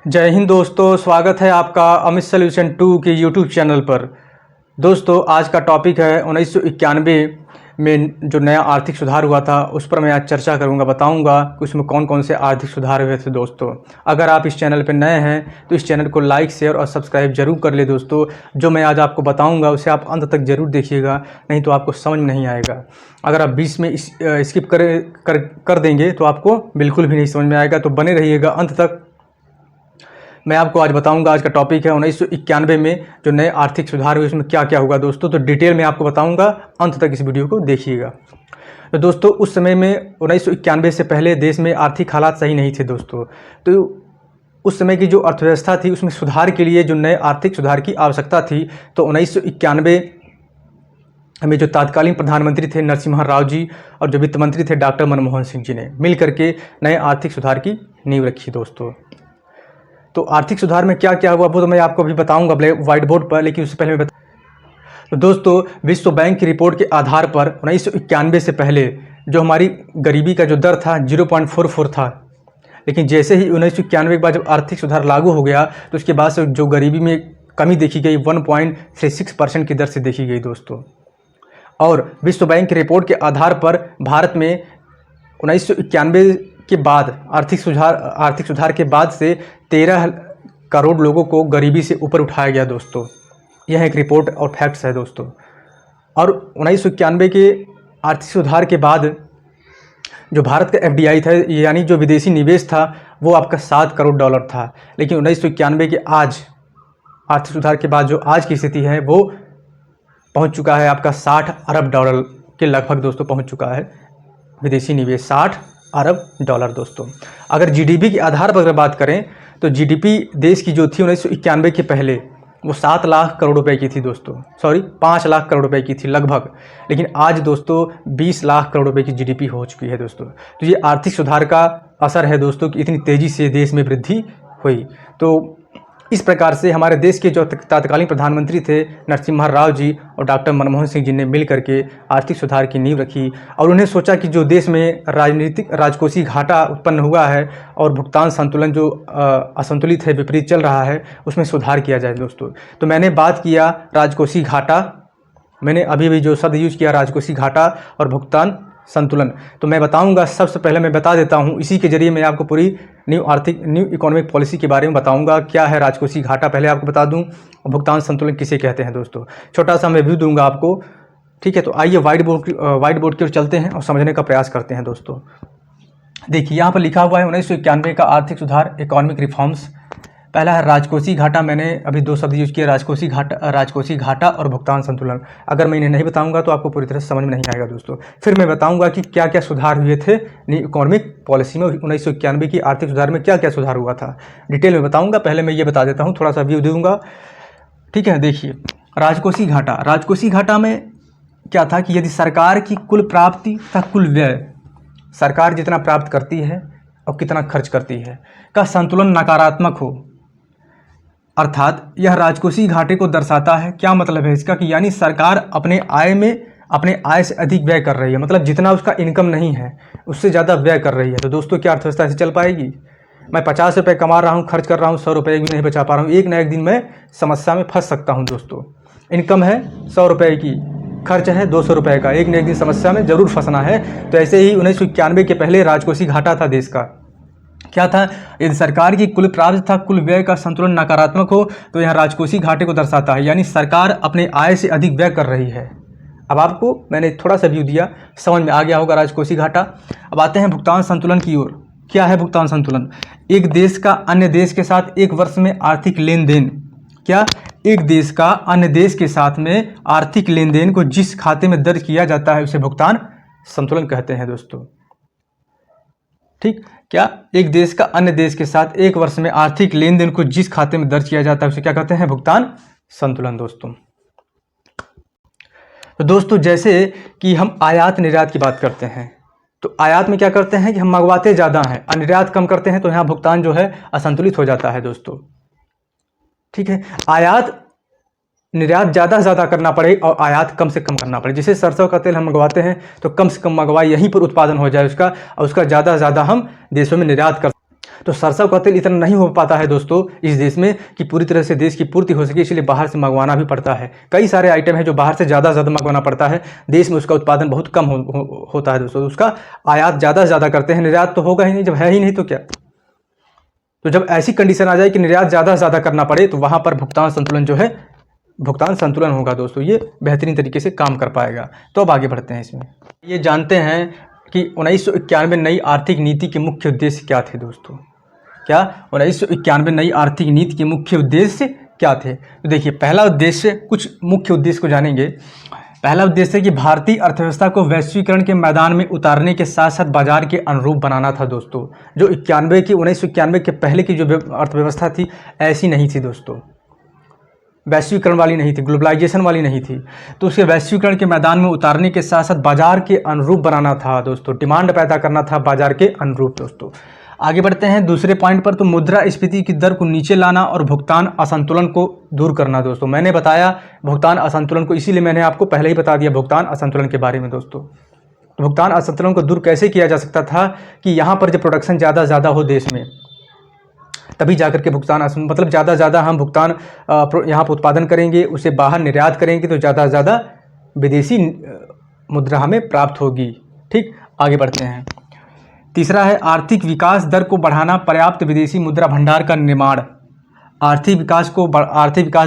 जय हिंद दोस्तों, स्वागत है आपका अमित सॉल्यूशन 2 के यूट्यूब चैनल पर। दोस्तों, आज का टॉपिक है 1991 में जो नया आर्थिक सुधार हुआ था उस पर मैं आज चर्चा करूंगा, बताऊंगा कि उसमें कौन कौन से आर्थिक सुधार हुए थे। दोस्तों, अगर आप इस चैनल पर नए हैं तो इस चैनल को लाइक, शेयर और सब्सक्राइब जरूर कर ले। दोस्तों, जो मैं आज आपको बताऊँगा उसे आप अंत तक जरूर देखिएगा, नहीं तो आपको समझ में नहीं आएगा। अगर आप बीच में स्किप कर देंगे तो आपको बिल्कुल भी नहीं समझ में आएगा, तो बने रहिएगा अंत तक। मैं आपको आज बताऊंगा, आज का टॉपिक है 1991 में जो नए आर्थिक सुधार हुए उसमें क्या क्या होगा। दोस्तों, तो डिटेल में आपको बताऊंगा, अंत तक इस वीडियो को देखिएगा। तो दोस्तों, उस समय में 1991 से पहले देश में आर्थिक हालात सही नहीं थे। दोस्तों, तो उस समय की जो अर्थव्यवस्था थी उसमें सुधार के लिए जो नए आर्थिक सुधार की आवश्यकता थी, तो 1991 में जो तत्कालीन प्रधानमंत्री थे नरसिम्हा राव जी और जो वित्त मंत्री थे डॉक्टर मनमोहन सिंह जी ने मिल करके नए आर्थिक सुधार की नींव रखी। दोस्तों, तो आर्थिक सुधार में क्या क्या हुआ वो तो मैं आपको अभी बताऊंगा व्हाइट बोर्ड पर, लेकिन उससे पहले मैं तो दोस्तों, विश्व बैंक की रिपोर्ट के आधार पर 1991 से पहले जो हमारी गरीबी का जो दर था 0.44 था, लेकिन जैसे ही 1991 के बाद जब आर्थिक सुधार लागू हो गया तो उसके बाद से जो गरीबी में कमी देखी गई 1.36% की दर से देखी गई। दोस्तों, और विश्व बैंक की रिपोर्ट के आधार पर भारत में 1991 के बाद आर्थिक सुधार के बाद से 13 करोड़ लोगों को गरीबी से ऊपर उठाया गया। दोस्तों, यह एक रिपोर्ट और फैक्ट्स है। दोस्तों, और 1991 के आर्थिक सुधार के बाद जो भारत का FDI था, यानी जो विदेशी निवेश था, वो आपका $7 करोड़ था। लेकिन 1991 के आज आर्थिक सुधार के बाद जो आज की स्थिति है वो पहुंच चुका है आपका $60 अरब के लगभग। दोस्तों, पहुंच चुका है विदेशी निवेश $60 अरब। दोस्तों, अगर GDP के आधार पर अगर बात करें तो GDP देश की जो थी 1991 के पहले वो 7 लाख करोड़ रुपए की थी। दोस्तों, 5 लाख करोड़ रुपए की थी लगभग, लेकिन आज दोस्तों 20 लाख करोड़ रुपए की GDP हो चुकी है। दोस्तों, तो ये आर्थिक सुधार का असर है दोस्तों कि इतनी तेज़ी से देश में वृद्धि हुई। तो इस प्रकार से हमारे देश के जो तत्कालीन प्रधानमंत्री थे नरसिम्हा राव जी और डॉक्टर मनमोहन सिंह जी ने मिल करके आर्थिक सुधार की नींव रखी, और उन्हें सोचा कि जो देश में राजकोषीय घाटा उत्पन्न हुआ है और भुगतान संतुलन जो असंतुलित है, विपरीत चल रहा है, उसमें सुधार किया जाए। दोस्तों, तो मैंने बात किया राजकोषीय घाटा, मैंने अभी भी जो शब्द यूज किया राजकोषीय घाटा और भुगतान संतुलन, तो मैं बताऊंगा। सबसे पहले मैं बता देता हूं, इसी के जरिए मैं आपको पूरी न्यू इकोनॉमिक पॉलिसी के बारे में बताऊंगा। क्या है राजकोषीय घाटा पहले आपको बता दूं, और भुगतान संतुलन किसे कहते हैं। दोस्तों, छोटा सा मैं रिव्यू दूंगा आपको, ठीक है। तो आइए व्हाइट बोर्ड की ओर चलते हैं और समझने का प्रयास करते हैं। दोस्तों, देखिए यहाँ पर लिखा हुआ है 1991 का आर्थिक सुधार, इकोनॉमिक रिफॉर्म्स। पहला है राजकोषीय घाटा, मैंने अभी 2 शब्द यूज किया, राजकोषीय घाटा और भुगतान संतुलन। अगर मैं इन्हें नहीं बताऊंगा तो आपको पूरी तरह से समझ में नहीं आएगा। दोस्तों, फिर मैं बताऊंगा कि क्या क्या सुधार हुए थे इकोनॉमिक पॉलिसी में 1991 की आर्थिक सुधार में, क्या क्या सुधार हुआ था, डिटेल में बताऊंगा। पहले मैं ये बता देता हूँ, थोड़ा सा व्यू दूंगा, ठीक है। देखिए, राजकोषीय घाटा में क्या था कि यदि सरकार की कुल प्राप्ति तथा कुल व्यय, सरकार जितना प्राप्त करती है और कितना खर्च करती है, का संतुलन नकारात्मक हो, अर्थात यह राजकोषीय घाटे को दर्शाता है। क्या मतलब है इसका कि यानी सरकार अपने आय से अधिक व्यय कर रही है, मतलब जितना उसका इनकम नहीं है उससे ज़्यादा व्यय कर रही है। तो दोस्तों, क्या अर्थव्यवस्था ऐसे चल पाएगी? मैं 50 रुपये कमा रहा हूँ, खर्च कर रहा हूँ 100 रुपये भी नहीं बचा पा रहा हूँ, एक ना एक दिन मैं समस्या में फंस सकता हूँ। दोस्तों, इनकम है 100 रुपये की, खर्च है 200 रुपये का, एक ना एक दिन समस्या में जरूर फंसना है। तो ऐसे ही 1991 के पहले राजकोषीय घाटा था देश का। क्या था? यदि सरकार की कुल प्राप्ति तथा कुल व्यय का संतुलन नकारात्मक हो तो यह राजकोषीय घाटे को दर्शाता है, यानी सरकार अपने आय से अधिक व्यय कर रही है। अब आपको मैंने थोड़ा सा व्यू दिया, समझ में आ गया होगा राजकोषीय घाटा। अब आते हैं भुगतान संतुलन की ओर। क्या है भुगतान संतुलन? एक देश का अन्य देश के साथ एक वर्ष में आर्थिक लेन देन, क्या एक देश का अन्य देश के साथ में आर्थिक लेन देन को जिस खाते में दर्ज किया जाता है उसे भुगतान संतुलन कहते हैं। दोस्तों, ठीक, क्या एक देश का अन्य देश के साथ एक वर्ष में आर्थिक लेन देन को जिस खाते में दर्ज किया जाता है उसे क्या कहते हैं? भुगतान संतुलन। दोस्तों, तो दोस्तों, जैसे कि हम आयात निर्यात की बात करते हैं, तो आयात में क्या करते हैं कि हम मंगवाते ज़्यादा हैं और निर्यात कम करते हैं, तो यहाँ भुगतान जो है असंतुलित हो जाता है। दोस्तों, ठीक है, आयात निर्यात ज़्यादा से ज़्यादा करना पड़े और आयात कम से कम करना पड़े। जैसे सरसों का तेल हम मंगवाते हैं तो कम से कम मंगवाए, यहीं पर उत्पादन हो जाए उसका, और उसका ज़्यादा से ज़्यादा हम देशों में निर्यात कर। तो सरसों का तेल इतना नहीं हो पाता है दोस्तों इस देश में कि पूरी तरह से देश की पूर्ति हो सके, इसलिए बाहर से मंगवाना भी पड़ता है। कई सारे आइटम है जो बाहर से ज़्यादा मंगवाना पड़ता है, देश में उसका उत्पादन बहुत कम होता है दोस्तों। उसका आयात ज़्यादा से ज़्यादा करते हैं, निर्यात तो होगा ही नहीं, जब है ही नहीं तो क्या। तो जब ऐसी कंडीशन आ जाए कि निर्यात ज़्यादा से ज़्यादा करना पड़े तो वहाँ पर भुगतान संतुलन जो है, भुगतान संतुलन होगा दोस्तों, ये बेहतरीन तरीके से काम कर पाएगा। तो अब आगे बढ़ते हैं इसमें। ये जानते हैं कि 1991 नई आर्थिक नीति के मुख्य उद्देश्य क्या थे दोस्तों। क्या 1991 नई आर्थिक नीति के मुख्य उद्देश्य क्या थे? तो देखिए, पहला उद्देश्य, कुछ मुख्य उद्देश्य को जानेंगे। पहला उद्देश्य कि भारतीय अर्थव्यवस्था को वैश्वीकरण के मैदान में उतारने के साथ साथ बाजार के अनुरूप बनाना था दोस्तों। जो 1991 के पहले की जो अर्थव्यवस्था थी ऐसी नहीं थी दोस्तों, वैश्वीकरण वाली नहीं थी, ग्लोबलाइजेशन वाली नहीं थी। तो उसे वैश्वीकरण के मैदान में उतारने के साथ साथ बाजार के अनुरूप बनाना था दोस्तों, डिमांड पैदा करना था बाजार के अनुरूप दोस्तों। आगे बढ़ते हैं दूसरे पॉइंट पर। तो मुद्रास्फीति की दर को नीचे लाना और भुगतान असंतुलन को दूर करना दोस्तों। मैंने बताया भुगतान असंतुलन को, इसीलिए मैंने आपको पहले ही बता दिया भुगतान असंतुलन के बारे में दोस्तों। तो भुगतान असंतुलन को दूर कैसे किया जा सकता था कि यहाँ पर जब प्रोडक्शन ज़्यादा हो देश में, तभी जाकर के भुगतान मतलब ज़्यादा हम भुगतान यहाँ पर उत्पादन करेंगे, उसे बाहर निर्यात करेंगे तो ज़्यादा से ज़्यादा विदेशी मुद्रा हमें प्राप्त होगी। ठीक, आगे बढ़ते हैं। तीसरा है आर्थिक विकास दर को बढ़ाना, पर्याप्त विदेशी मुद्रा भंडार का निर्माण। आर्थिक विकास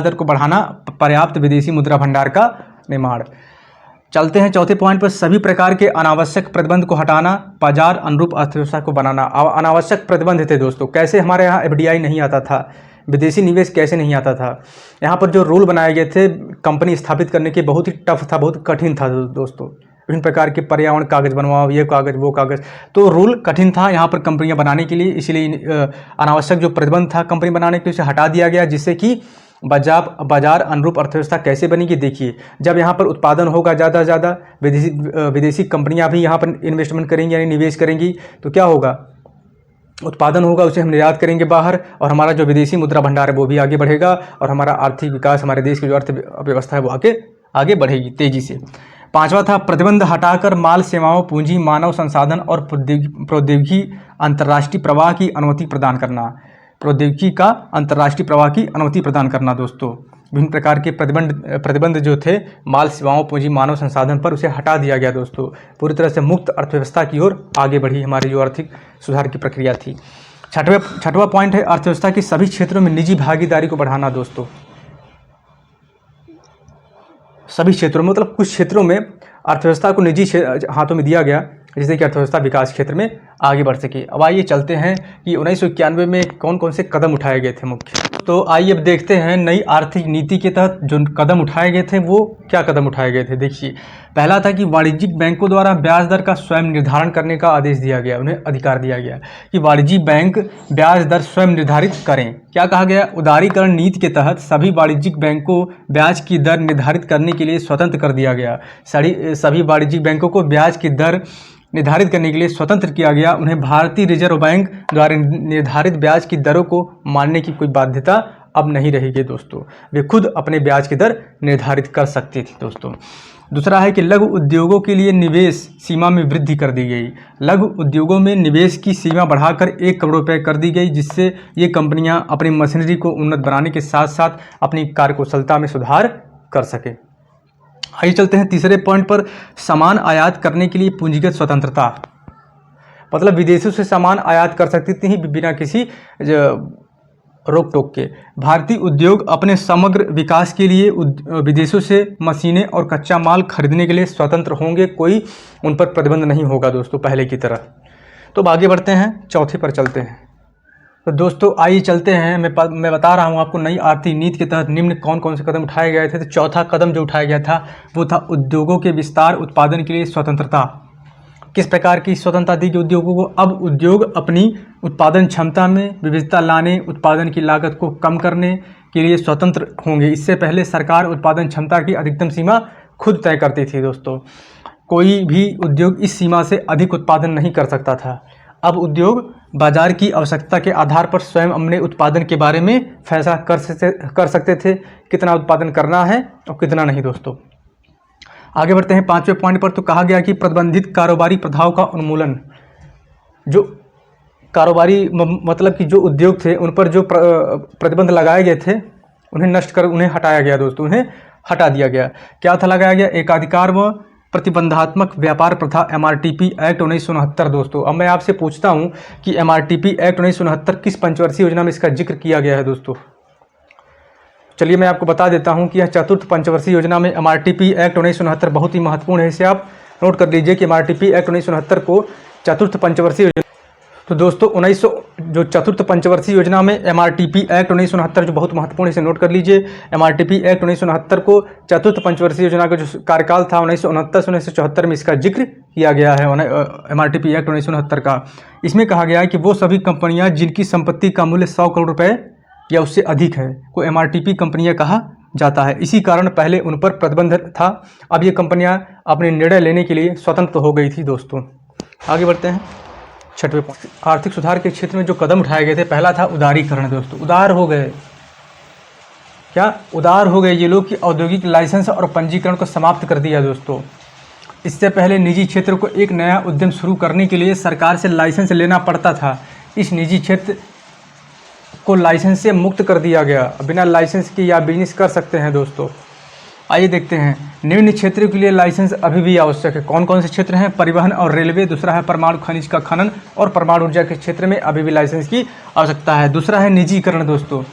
दर को बढ़ाना, पर्याप्त विदेशी मुद्रा भंडार का निर्माण। चलते हैं चौथे पॉइंट पर। सभी प्रकार के अनावश्यक प्रतिबंध को हटाना, बाजार अनुरूप अर्थव्यवस्था को बनाना। अनावश्यक प्रतिबंध थे दोस्तों, कैसे हमारे यहाँ FDI नहीं आता था, विदेशी निवेश कैसे नहीं आता था। यहाँ पर जो रूल बनाए गए थे कंपनी स्थापित करने के, बहुत ही टफ था, बहुत कठिन था दोस्तों। विभिन्न प्रकार के पर्यावरण कागज बनवाओ, ये कागज वो कागज, तो रूल कठिन था यहाँ पर कंपनियां बनाने के लिए। इसलिए अनावश्यक जो प्रतिबंध था कंपनी बनाने के, उसे हटा दिया गया, जिससे कि बाजार अनुरूप अर्थव्यवस्था कैसे बनेगी। देखिए, जब यहाँ पर उत्पादन होगा ज़्यादा से ज़्यादा, विदेशी कंपनियां भी यहाँ पर इन्वेस्टमेंट करेंगी यानी निवेश करेंगी, तो क्या होगा, उत्पादन होगा, उसे हम निर्यात करेंगे बाहर, और हमारा जो विदेशी मुद्रा भंडार है वो भी आगे बढ़ेगा, और हमारा आर्थिक विकास, हमारे देश की जो अर्थव्यवस्था है वो आगे बढ़ेगी तेजी से। पांचवा था प्रतिबंध हटाकर माल, सेवाओं, पूंजी, मानव संसाधन और प्रौद्योगिकी अंतर्राष्ट्रीय प्रवाह की अनुमति प्रदान करना। प्रौद्योगिकी का अंतर्राष्ट्रीय प्रवाह की अनुमति प्रदान करना दोस्तों। विभिन्न प्रकार के प्रतिबंध जो थे माल, सेवाओं, पूंजी, मानव संसाधन पर, उसे हटा दिया गया दोस्तों। पूरी तरह से मुक्त अर्थव्यवस्था की ओर आगे बढ़ी हमारी जो आर्थिक सुधार की प्रक्रिया थी। छठवां पॉइंट है अर्थव्यवस्था के सभी क्षेत्रों में निजी भागीदारी को बढ़ाना दोस्तों। सभी क्षेत्रों में, मतलब कुछ क्षेत्रों में अर्थव्यवस्था को निजी हाथों में दिया गया, जिससे कि अर्थव्यवस्था विकास क्षेत्र में आगे बढ़ सके। अब आइए चलते हैं कि 1991 में कौन कौन से कदम उठाए गए थे मुख्य। तो आइए अब देखते हैं नई आर्थिक नीति के तहत जो कदम उठाए गए थे वो क्या कदम उठाए गए थे। देखिए, पहला था कि वाणिज्यिक बैंकों द्वारा ब्याज दर का स्वयं निर्धारण करने का आदेश दिया गया, उन्हें अधिकार दिया गया कि वाणिज्यिक बैंक ब्याज दर स्वयं निर्धारित करें। क्या कहा गया, उदारीकरण नीति के तहत सभी वाणिज्यिक बैंकों ब्याज की दर निर्धारित करने के लिए स्वतंत्र कर दिया गया। सभी वाणिज्यिक बैंकों को ब्याज की दर निर्धारित करने के लिए स्वतंत्र किया गया। उन्हें भारतीय रिजर्व बैंक द्वारा निर्धारित ब्याज की दरों को मानने की कोई बाध्यता अब नहीं रहेगी दोस्तों, वे खुद अपने ब्याज की दर निर्धारित कर सकते थे दोस्तों। दूसरा है कि लघु उद्योगों के लिए निवेश सीमा में वृद्धि कर दी गई। लघु उद्योगों में निवेश की सीमा बढ़ाकर 1 करोड़ रुपये कर दी गई, जिससे ये कंपनियां अपनी मशीनरी को उन्नत बनाने के साथ साथ अपनी कार्यकुशलता में सुधार कर सके। आइए चलते हैं तीसरे पॉइंट पर। सामान आयात करने के लिए पूंजीगत स्वतंत्रता, मतलब विदेशों से सामान आयात कर सकती थी बिना किसी रोक टोक के। भारतीय उद्योग अपने समग्र विकास के लिए विदेशों से मशीनें और कच्चा माल खरीदने के लिए स्वतंत्र होंगे, कोई उन पर प्रतिबंध नहीं होगा दोस्तों पहले की तरह। तो अब आगे बढ़ते हैं, चौथे पर चलते हैं। तो दोस्तों आइए चलते हैं, मैं बता रहा हूँ आपको नई आर्थिक नीति के तहत निम्न कौन कौन से कदम उठाए गए थे। तो चौथा कदम जो उठाया गया था वो था उद्योगों के विस्तार, उत्पादन के लिए स्वतंत्रता। किस प्रकार की स्वतंत्रता दी गई उद्योगों को, अब उद्योग अपनी उत्पादन क्षमता में विविधता लाने, उत्पादन की लागत को कम करने के लिए स्वतंत्र होंगे। इससे पहले सरकार उत्पादन क्षमता की अधिकतम सीमा खुद तय करती थी दोस्तों, कोई भी उद्योग इस सीमा से अधिक उत्पादन नहीं कर सकता था। अब उद्योग बाजार की आवश्यकता के आधार पर स्वयं अपने उत्पादन के बारे में फैसला कर सकते थे, कितना उत्पादन करना है और कितना नहीं दोस्तों। आगे बढ़ते हैं पांचवें पॉइंट पर। तो कहा गया कि प्रतिबंधित कारोबारी प्रथाओं का उन्मूलन, जो कारोबारी मतलब कि जो उद्योग थे उन पर जो प्रतिबंध लगाए गए थे उन्हें नष्ट कर उन्हें हटाया गया दोस्तों, उन्हें हटा दिया गया। क्या था लगाया गया? एकाधिकार व प्रतिबंधात्मक व्यापार प्रथा MRTP एक्ट 1969 दोस्तों। अब मैं आपसे पूछता हूं कि MRTP एक्ट 1969 किस पंचवर्षीय योजना में इसका जिक्र किया गया है दोस्तों? चलिए मैं आपको बता देता हूं कि यह चतुर्थ पंचवर्षीय योजना में MRTP एक्ट 1969 बहुत ही महत्वपूर्ण है। इसे आप नोट कर लीजिए कि MRTP एक्ट 1969 को चतुर्थ पंचवर्षीय योजना। तो दोस्तों जो चतुर्थ पंचवर्षीय योजना में MRTP एक्ट 1969 जो बहुत महत्वपूर्ण, इसे नोट कर लीजिए। MRTP एक्ट 1969 को चतुर्थ पंचवर्षीय योजना का जो कार्यकाल था 1969 से 1974 में इसका जिक्र किया गया है MRTP एक्ट 1969 का। इसमें कहा गया है कि वो सभी कंपनियां जिनकी संपत्ति का मूल्य 100 करोड़ रुपए या उससे अधिक है को MRTP कंपनियां कहा जाता है। इसी कारण पहले उन पर प्रतिबंध था, अब ये कंपनियां अपने निर्णय लेने के लिए स्वतंत्र हो गई थी दोस्तों। आगे बढ़ते हैं। छठवें पॉइंट, आर्थिक सुधार के क्षेत्र में जो कदम उठाए गए थे, पहला था उदारीकरण दोस्तों। उदार हो गए, क्या उदार हो गए ये लोग कि औद्योगिक लाइसेंस और पंजीकरण को समाप्त कर दिया दोस्तों। इससे पहले निजी क्षेत्र को एक नया उद्यम शुरू करने के लिए सरकार से लाइसेंस लेना पड़ता था। इस निजी क्षेत्र को लाइसेंस से मुक्त कर दिया गया, बिना लाइसेंस के या बिजनेस कर सकते हैं दोस्तों। आइए देखते हैं, निम्न क्षेत्रों के लिए लाइसेंस अभी भी आवश्यक है। कौन कौन से क्षेत्र हैं? परिवहन और रेलवे, दूसरा है परमाणु खनिज का खनन और परमाणु ऊर्जा के क्षेत्र में अभी भी लाइसेंस की आवश्यकता है। दूसरा है निजीकरण दोस्तों।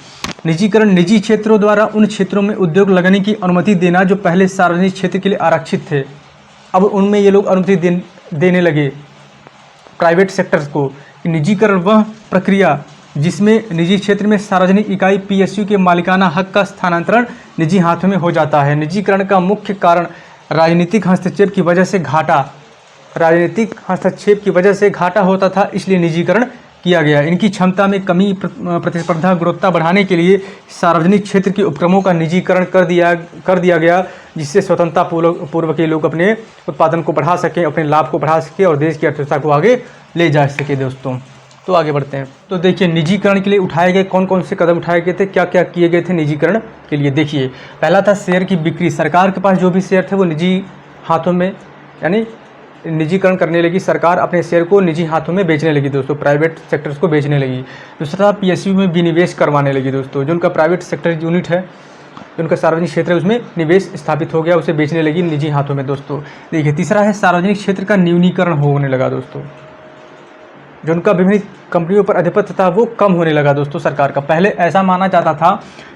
निजीकरण निजी क्षेत्रों द्वारा उन क्षेत्रों में उद्योग लगाने की अनुमति देना जो पहले सार्वजनिक क्षेत्र के लिए आरक्षित थे, अब उनमें ये लोग अनुमति देने लगे प्राइवेट सेक्टर्स को। निजीकरण वह प्रक्रिया जिसमें निजी क्षेत्र में सार्वजनिक इकाई PSU के मालिकाना हक का स्थानांतरण निजी हाथों में हो जाता है। निजीकरण का मुख्य कारण राजनीतिक हस्तक्षेप की वजह से घाटा होता था, इसलिए निजीकरण किया गया। इनकी क्षमता में कमी, प्रतिस्पर्धा, गुणवत्ता बढ़ाने के लिए सार्वजनिक क्षेत्र के उपक्रमों का निजीकरण कर दिया गया, जिससे स्वतंत्रता पूर्वक ये लोग अपने उत्पादन को बढ़ा सकें, अपने लाभ को बढ़ा सकें और देश की अर्थव्यवस्था को आगे ले जा सके दोस्तों। तो आगे बढ़ते हैं। तो देखिए, निजीकरण के लिए उठाए गए कौन कौन से कदम उठाए गए थे, क्या क्या किए गए थे निजीकरण के लिए। देखिए, पहला था शेयर की बिक्री। सरकार के पास जो भी शेयर थे वो निजी हाथों में, यानी निजीकरण करने लगी सरकार, अपने शेयर को निजी हाथों में बेचने लगी दोस्तों, प्राइवेट सेक्टर्स को बेचने लगी। दूसरा था PSU में विनिवेश करवाने लगी दोस्तों। जो उनका प्राइवेट सेक्टर यूनिट है, जो उनका सार्वजनिक क्षेत्र है, उसमें निवेश स्थापित हो गया, उसे बेचने लगी निजी हाथों में दोस्तों। देखिए, तीसरा है सार्वजनिक क्षेत्र का न्यूनीकरण होने लगा दोस्तों। जो उनका विभिन्न कंपनियों पर आधिपत्य था वो कम होने लगा दोस्तों सरकार का। पहले ऐसा माना जाता था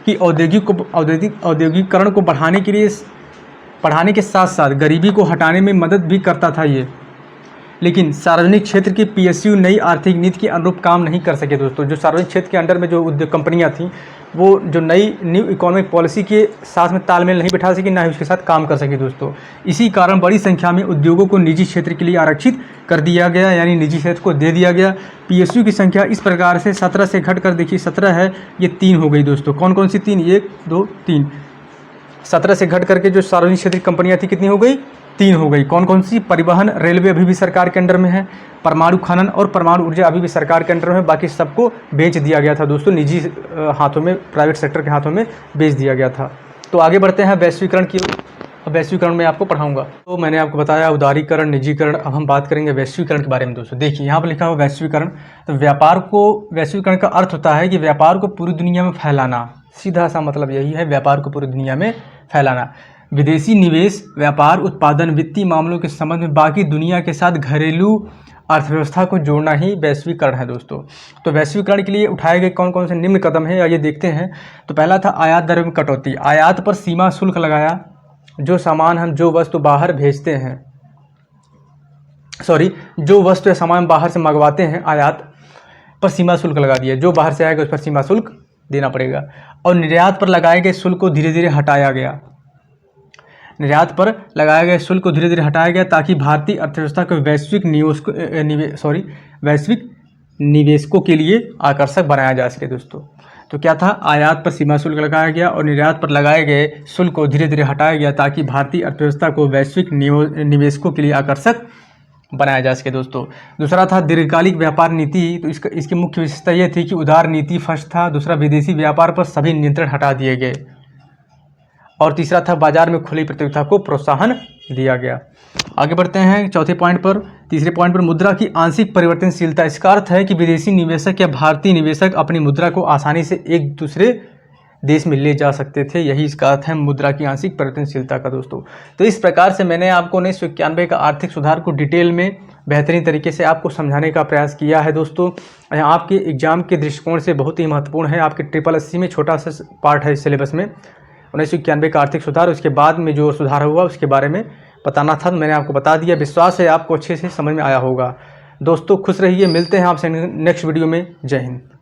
कि औद्योगिकरण को बढ़ाने के साथ साथ गरीबी को हटाने में मदद भी करता था ये, लेकिन सार्वजनिक क्षेत्र की PSU नई आर्थिक नीति के अनुरूप काम नहीं कर सके दोस्तों। जो सार्वजनिक क्षेत्र के अंडर में जो उद्योग कंपनियां थीं, वो जो नई न्यू इकोनॉमिक पॉलिसी के साथ में तालमेल नहीं बिठा सकी, ना ही उसके साथ काम कर सके दोस्तों। इसी कारण बड़ी संख्या में उद्योगों को निजी क्षेत्र के लिए आरक्षित कर दिया गया, यानी निजी क्षेत्र को दे दिया गया। PSU की संख्या इस प्रकार से 17 से घट कर, देखिए 17 है, ये 3 हो गई दोस्तों। कौन कौन सी 3? 1 2 3। 17 से घट करके जो सार्वजनिक क्षेत्र की कंपनियां थी कितनी हो गई? 3 हो गई। कौन कौन सी? परिवहन, रेलवे अभी भी सरकार के अंडर में है, परमाणु खनन और परमाणु ऊर्जा अभी भी सरकार के अंडर में है। बाकी सबको बेच दिया गया था दोस्तों, निजी हाथों में, प्राइवेट सेक्टर के हाथों में बेच दिया गया था। तो आगे बढ़ते हैं वैश्वीकरण की। वैश्वीकरण में आपको पढ़ाऊंगा। तो मैंने आपको बताया उदारीकरण, निजीकरण। अब हम बात करेंगे वैश्वीकरण के बारे में दोस्तों। देखिए, यहाँ पर लिखा हुआ वैश्वीकरण। तो वैश्वीकरण का अर्थ होता है कि व्यापार को पूरी दुनिया में फैलाना। सीधा सा मतलब यही है, व्यापार को पूरी दुनिया में फैलाना। विदेशी निवेश, व्यापार, उत्पादन, वित्तीय मामलों के संबंध में बाकी दुनिया के साथ घरेलू अर्थव्यवस्था को जोड़ना ही वैश्वीकरण है दोस्तों। तो वैश्वीकरण के लिए उठाए गए कौन कौन से निम्न कदम हैं, आइए देखते हैं। तो पहला था आयात दर में कटौती। आयात पर सीमा शुल्क लगाया। जो सामान हम जो वस्तु बाहर भेजते हैं, जो वस्तु या सामान बाहर से मंगवाते हैं, आयात पर सीमा शुल्क लगा दिया। जो बाहर से आएगा उस पर सीमा शुल्क देना पड़ेगा। और निर्यात पर लगाए गए शुल्क को धीरे धीरे हटाया गया। निर्यात पर लगाए गए शुल्क को धीरे धीरे हटाया गया ताकि भारतीय अर्थव्यवस्था को वैश्विक निवेशकों के लिए आकर्षक बनाया जा सके दोस्तों। तो क्या था? आयात पर सीमा शुल्क लगाया गया और निर्यात पर लगाए गए शुल्क को धीरे धीरे हटाया गया ताकि भारतीय अर्थव्यवस्था को वैश्विक निवेशकों के लिए आकर्षक बनाया जा सके दोस्तों। दूसरा था दीर्घकालिक व्यापार नीति। तो इसकी मुख्य विशेषता यह थी कि उदार नीति फर्स्ट था। दूसरा, विदेशी व्यापार पर सभी नियंत्रण हटा दिए गए। और तीसरा था बाजार में खुली प्रतियोगिता को प्रोत्साहन दिया गया। आगे बढ़ते हैं चौथे पॉइंट पर। तीसरे पॉइंट पर मुद्रा की आंशिक परिवर्तनशीलता। इसका अर्थ है कि विदेशी निवेशक या भारतीय निवेशक अपनी मुद्रा को आसानी से एक दूसरे देश में ले जा सकते थे। यही इसका अर्थ है मुद्रा की आंशिक परिवर्तनशीलता का दोस्तों। तो इस प्रकार से मैंने आपको 1991 का आर्थिक सुधार को डिटेल में बेहतरीन तरीके से आपको समझाने का प्रयास किया है दोस्तों। आपके एग्जाम के दृष्टिकोण से बहुत ही महत्वपूर्ण है। आपके 8080 में छोटा सा पार्ट है इस सिलेबस में 1991 का आर्थिक सुधार, उसके बाद में जो सुधार हुआ उसके बारे में बताना था, मैंने आपको बता दिया। विश्वास है आपको अच्छे से समझ में आया होगा। दोस्तों खुश रहिए, मिलते हैं आपसे नेक्स्ट वीडियो में। जय हिंद।